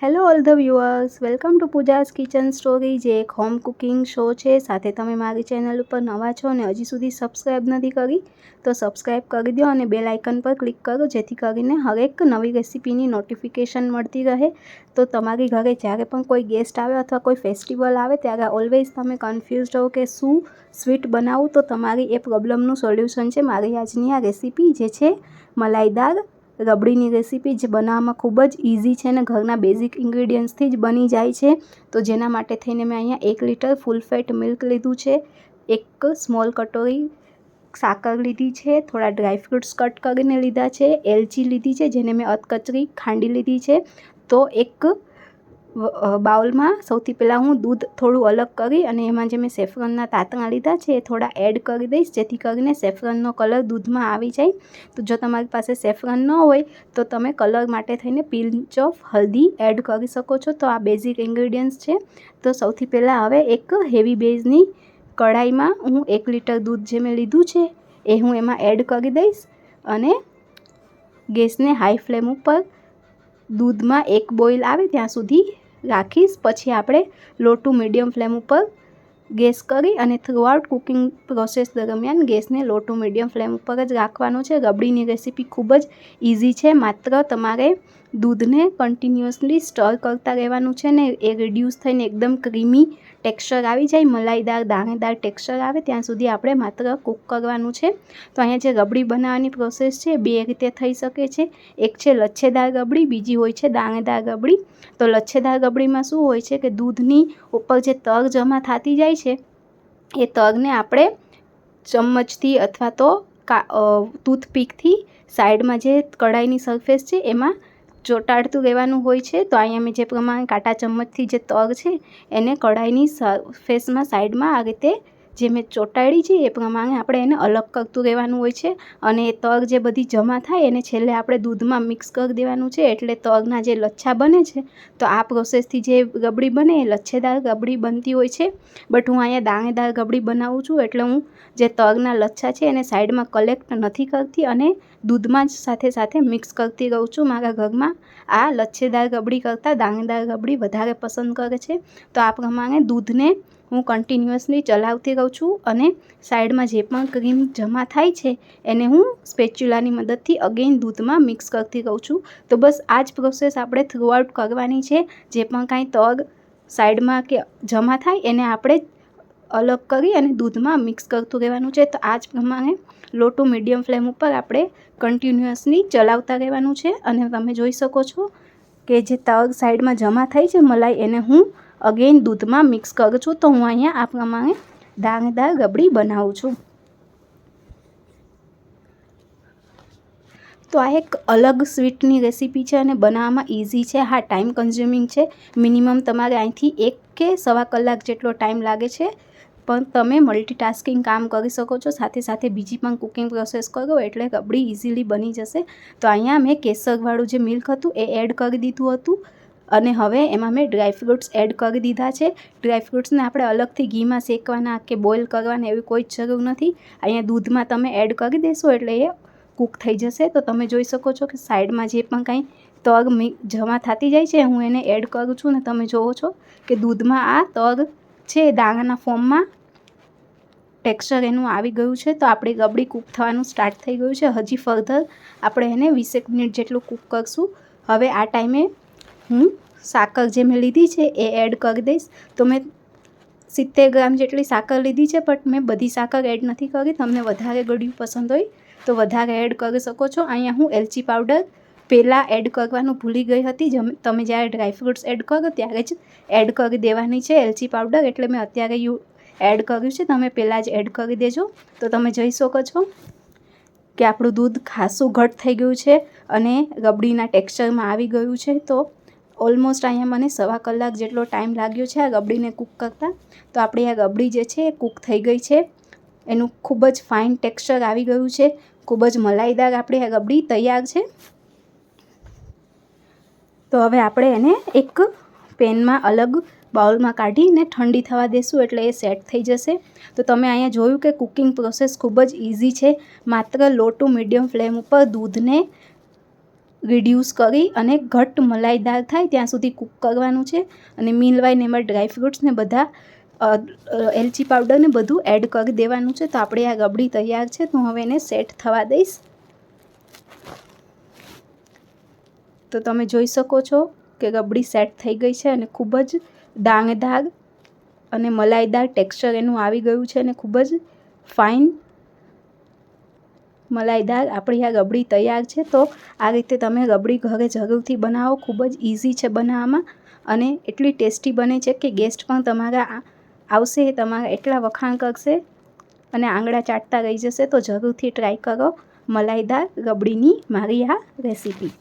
Hello all the viewers, welcome to Pooja's kitchen story, જે એક home cooking show છે. સાથે તમે મારી ચેનલ ઉપર નવા છો અને હજી સુધી સબસ્ક્રાઈબ નથી કરી તો સબસ્ક્રાઈબ કરી દો અને બેલ આઇકન પર ક્લિક કરો, જેથી કરીને હરેક નવી રેસીપીની નોટિફિકેશન મળતી રહે. તો તમારી ઘરે જ્યારે પણ કોઈ ગેસ્ટ આવે અથવા કોઈ ફેસ્ટિવલ આવે ત્યારે ઓલવેઝ તમે કન્ફ્યુઝ રહો કે શું સ્વીટ બનાવું, તો તમારી એ પ્રોબ્લેમનું સોલ્યુશન છે મારી આજની આ રેસીપી, જે છે મલાઈદાર રબડીની રેસીપી, જે બનાવવામાં ખૂબ જ ઇઝી છે અને ઘરના બેઝિક ઇન્ગ્રીડિયન્ટ્સથી જ બની જાય છે. તો જેના માટે થઈને મેં અહીંયા 1 લીટર ફૂલ ફેટ મિલ્ક લીધું છે, એક સ્મોલ કટોરી સાકર લીધી છે, થોડા ડ્રાયફ્રૂટ્સ કટ કરીને લીધા છે, એલચી લીધી છે જેને મેં અધકચરી ખાંડી લીધી છે. તો એક બાઉલમાં સૌથી પહેલાં હું દૂધ થોડું અલગ કરી અને એમાં જે મેં સેફ્રોનના તાંતણા લીધા છે એ થોડા એડ કરી દઈશ, જેથી કરીને સેફ્રોનનો કલર દૂધમાં આવી જાય. તો જો તમારી પાસે સેફ્રોન ન હોય તો તમે કલર માટે થઈને પિંચ ઓફ હલ્દી એડ કરી શકો છો. તો આ બેઝિક ઇન્ગ્રીડિયન્ટ્સ છે. તો સૌથી પહેલાં હવે એક હેવી બેઝની કઢાઈમાં હું 1 લીટર દૂધ જે મેં લીધું છે એ હું એમાં એડ કરી દઈશ અને ગેસને હાઈ ફ્લેમ ઉપર દૂધમાં એક બોઇલ આવે ત્યાં સુધી રાખીશ. પછી આપણે લો ટુ મીડિયમ ફ્લેમ ઉપર ગેસ કરી અને થ્રુઆઉટ કુકિંગ પ્રોસેસ દરમિયાન ગેસને લો ટુ મીડિયમ ફ્લેમ ઉપર જ રાખવાનો છે. રબડીની રેસીપી ખૂબ જ ઇઝી છે, માત્ર તમારે દૂધને કન્ટિન્યુઅસલી સ્ટર કરતા રહેવાનું છે ને એ રિડ્યુસ થઈને એકદમ ક્રીમી ટેક્સચર આવી જાય, મલાઈદાર દાણેદાર ટેક્સચર આવે ત્યાં સુધી આપણે માત્ર કૂક કરવાનું છે. તો અહીંયા જે રબડી બનાવવાની પ્રોસેસ છે બે રીતે થઈ શકે છે. એક છે લચ્છેદાર રબડી, બીજી હોય છે દાણેદાર રબડી. તો લચ્છેદાર રબડીમાં શું હોય છે કે દૂધની ઉપર જે તર જમા થતી જાય છે એ તરને આપણે ચમચથી અથવા તો ટૂથપીકથી સાઈડમાં જે કઢાઈની સરફેસ છે એમાં ચોંટાડતું રહેવાનું હોય છે. તો અહીંયા મેં જે પ્રમાણે કાંટા ચમચથી જે તર છે એને કઢાઈની સરફેસમાં સાઈડમાં આ રીતે જે મેં ચોંટાડી છે એ પ્રમાણે આપણે એને અલગ કરતું રહેવાનું હોય છે. અને એ તર જે બધી જમા થાય એને છેલ્લે આપણે દૂધમાં મિક્સ કરી દેવાનું છે, એટલે તરના જે લચ્છા બને છે. તો આ પ્રોસેસથી જે રબડી બને એ લચ્છેદાર રબડી બનતી હોય છે. બટ હું અહીંયા દાણેદાર રબડી બનાવું છું, એટલે હું જે તરના લચ્છા છે એને સાઈડમાં કલેક્ટ નથી કરતી અને દૂધમાં જ સાથે સાથે મિક્સ કરતી રહું છું. મારા ઘરમાં આ લચ્છેદાર રબડી કરતાં દાણેદાર રબડી વધારે પસંદ કરે છે. તો આ પ્રમાણે દૂધને હું કન્ટિન્યુઅસલી ચલાવતી રહું છું અને સાઈડમાં જે પણ ક્રીમ જમા થાય છે એને હું સ્પેચ્યુલાની મદદથી અગેન દૂધમાં મિક્સ કરતી રહું છું. તો બસ આ જ પ્રોસેસ આપણે થ્રુઆઉટ કરવાની છે. જે પણ કાંઈ તર સાઈડમાં કે જમા થાય એને આપણે અલગ કરી અને દૂધમાં મિક્સ કરતું રહેવાનું છે. તો આ જ પ્રમાણે લો ટુ મીડિયમ ફ્લેમ ઉપર આપણે કન્ટિન્યુઅસલી ચલાવતા રહેવાનું છે. અને તમે જોઈ શકો છો કે જે તર સાઈડમાં જમા થઈ છે મલાઈ, એને હું અગેન દૂધમાં મિક્સ કરું છું. તો હું અહીંયા આ પ્રમાણે દાણેદાર રબડી બનાવું છું. તો આ એક અલગ સ્વીટની રેસીપી છે અને બનાવવામાં ઇઝી છે. હા, ટાઈમ કન્ઝ્યુમિંગ છે, મિનિમમ તમારે અહીંથી 1 કે 1.25 કલાક જેટલો ટાઈમ લાગે છે, પણ તમે મલ્ટીટાસ્કિંગ કામ કરી શકો છો, સાથે સાથે બીજી પણ કુકિંગ પ્રોસેસ કરો એટલે રબડી ઇઝીલી બની જશે. તો અહીંયા મેં કેસરવાળું જે મિલ્ક હતું એ એડ કરી દીધું હતું અને હવે એમાં મેં ડ્રાયફ્રૂટ્સ એડ કરી દીધા છે. ડ્રાયફ્રૂટ્સને આપણે અલગથી ઘીમાં શેકવાના કે બોઇલ કરવાના એવી કોઈ જ જરૂર નથી. અહીંયા દૂધમાં તમે એડ કરી દેશો એટલે એ કૂક થઈ જશે. તો તમે જોઈ શકો છો કે સાઈડમાં જે પણ કાંઈ તર જમા થતી જાય છે હું એને એડ કરું છું ને તમે જુઓ છો કે દૂધમાં આ તર છે દાણાના ફોર્મમાં ટેક્સચર એનું આવી ગયું છે. તો આપણી રબડી કૂક થવાનું સ્ટાર્ટ થઈ ગયું છે. હજી ફર્ધર આપણે એને 20 મિનિટ જેટલું કૂક કરશું. હવે આ ટાઈમે હું સાકર જે મેં લીધી છે એ એડ કરી દઈશ. તો મેં 70 ગ્રામ જેટલી સાકર લીધી છે, બટ મેં બધી સાકર એડ નથી કરી. તમને વધારે ગળ્યું પસંદ હોય તો વધારે એડ કરી શકો છો. અહીંયા હું એલચી પાવડર પહેલાં એડ કરવાનું ભૂલી ગઈ હતી. તમે જ્યારે ડ્રાયફ્રૂટ્સ એડ કરો ત્યારે જ એડ કરી દેવાની છે એલચી પાવડર, એટલે મેં અત્યારે એડ કર્યું છે. તમે પહેલાં જ એડ કરી દેજો. તો તમે જોઈ શકો છો કે આપણું દૂધ ખાસું ઘટ થઈ ગયું છે અને રબડીના ટેક્સચરમાં આવી ગયું છે. તો ઓલમોસ્ટ અહીંયા મને 1.25 કલાક જેટલો ટાઈમ લાગ્યો છે આ રબડીને કૂક કરતાં. તો આપણી આ રબડી જે છે એ કૂક થઈ ગઈ છે. એનું ખૂબ જ ફાઇન ટેક્સચર આવી ગયું છે. ખૂબ જ મલાઈદાર આપણી આ રબડી તૈયાર છે. તો હવે આપણે એને એક પેનમાં અલગ બાઉલમાં કાઢીને ઠંડી થવા દેશું એટલે એ સેટ થઈ જશે. તો તમે અહીંયા જોયું કે કુકિંગ પ્રોસેસ ખૂબ જ ઇઝી છે. માત્ર લો ટુ મીડિયમ ફ્લેમ ઉપર દૂધને રિડ્યુસ કરી અને ઘટ્ટ મલાઈદાર થાય ત્યાં સુધી કૂક કરવાનું છે. અને મીનવાઇલ એમાં ડ્રાયફ્રૂટ્સ ને બધા એલચી પાવડર ને બધું એડ કરી દેવાનું છે. તો આપણે આ રબડી તૈયાર છે. તો હવે એને સેટ થવા દઈશ. તો તમે જોઈ શકો છો કે રબડી સેટ થઈ ગઈ છે અને ખૂબ જ દાણેદાર અને મલાઈદાર ટેક્સચર એનું આવી ગયું છે અને ખૂબ જ ફાઇન મલાઈદાર આપણી આ રબડી તૈયાર છે. તો આ રીતે તમે રબડી ઘરે જરૂરથી બનાવો. ખૂબ જ ઇઝી છે બનાવવામાં અને એટલી ટેસ્ટી બને છે કે ગેસ્ટ પણ તમારા આવશે એ તમારા એટલા વખાણ કરશે અને આંગળા ચાટતા રહી જશે. તો જરૂરથી ટ્રાય કરો મલાઈદાર રબડીની મારી આ રેસીપી.